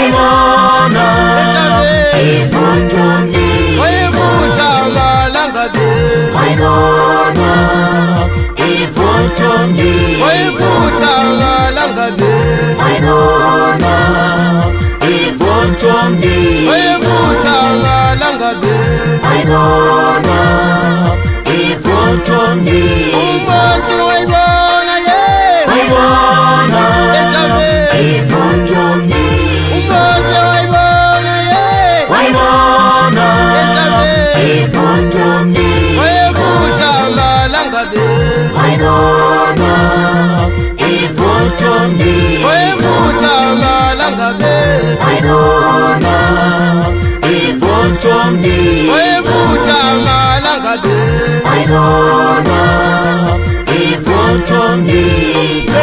wayibona ivuthumi wayivutha malangabe wayibona ivuthumi wayivutha malangabe wayibona ivuthumi wayivutha malangabe wayibona ivuthumi uMosi wayibona ye wayibona ivuthumi uMosi wayibona ye wayibona ivuthumi wayivutha malangabe wayibona ivuthumi wayivutha malangabe wayibona ivuthumi wayivutha malangabe wayibona ivuthumi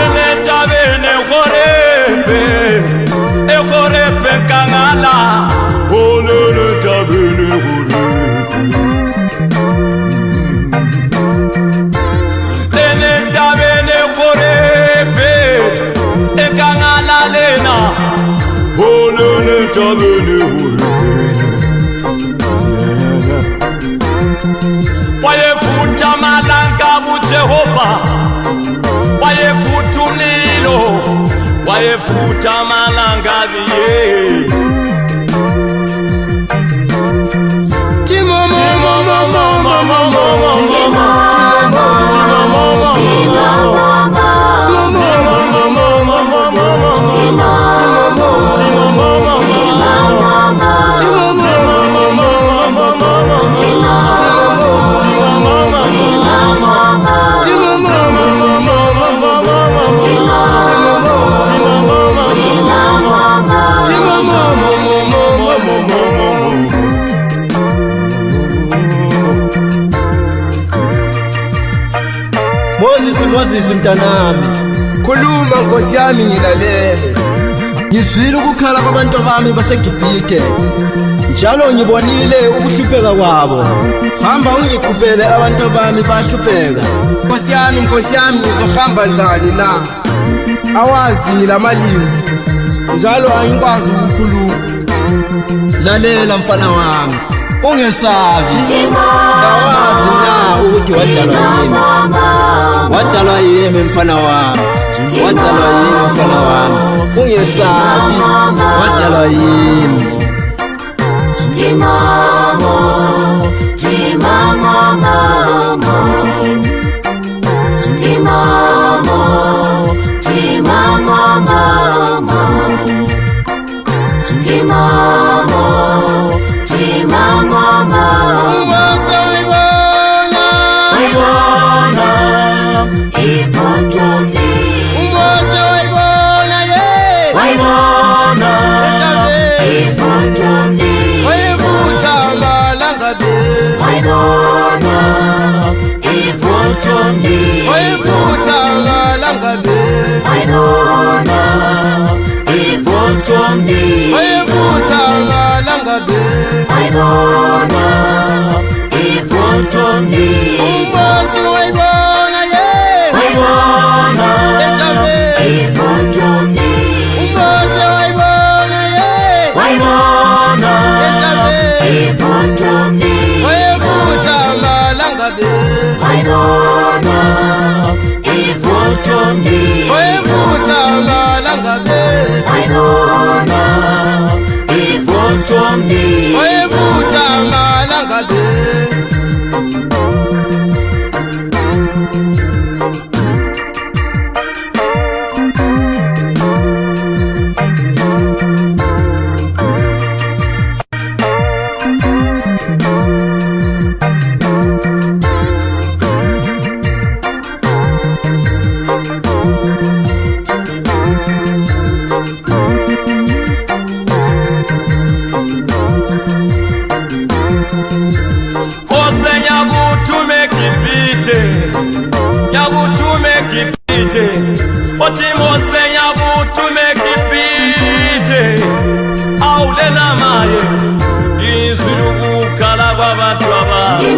Enetabene Korepe Kangala Olele tabene Korepe Enetabene Korepe Kangala lena Olele tabene Korepe Wayevutha malanga buJehova wayevutha umlilo wayevutha malangabi ye Moses mntanami, khuluma Nkosi yami ngilalele. ngizwile ukukhala kwabantu bami baseGibhithe, njalo ngibonile ukuhlupheka kwabo. Hamba ungikhuphele abantu bami bahlupheka. Nkosi yami ngizohamba njani na? Awazi ngilamalimi njalo angikwazi ukukhuluma. Lalela mfana wami, ungesabi. Awazi na ukuthi wadalwa yini? Wadalwa yini mfana wami? Wadalwa yini mfana wami? Ungesabi, wadalwa yini? Timamo uMosi wayibona ivuthumi uMosi wayibona ye wayibona ivuthumi wayivutha malangabe wayibona ivuthumi wayivutha malangabe wayibona ivuthumi wayivutha malangabe wayibona ivuthumi uMosi wayibona ye wayibona ivuthumi uMosi wayibona ye wayibona ivuthumi wayivutha malangabe wayibona ivuthumi wayivutha malangabe wayibona ivuthumi wayivutha malangabe Gibhithe othi Mose nyakuthuma eGibhithe awulela maye ngizwile ukukhala kwabantu abami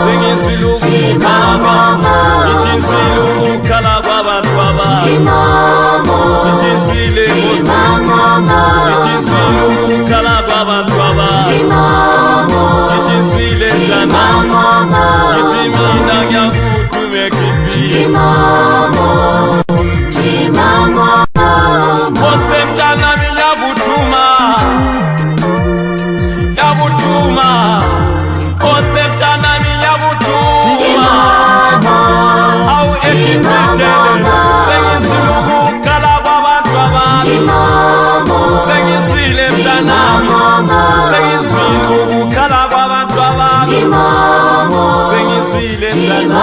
sengizwile ukukhala ngithi ngizwile ukukhala kwabantu abami ngithi ngizwile Moses nami sengizwile ukukhala kwabantu abami sengizwile mntana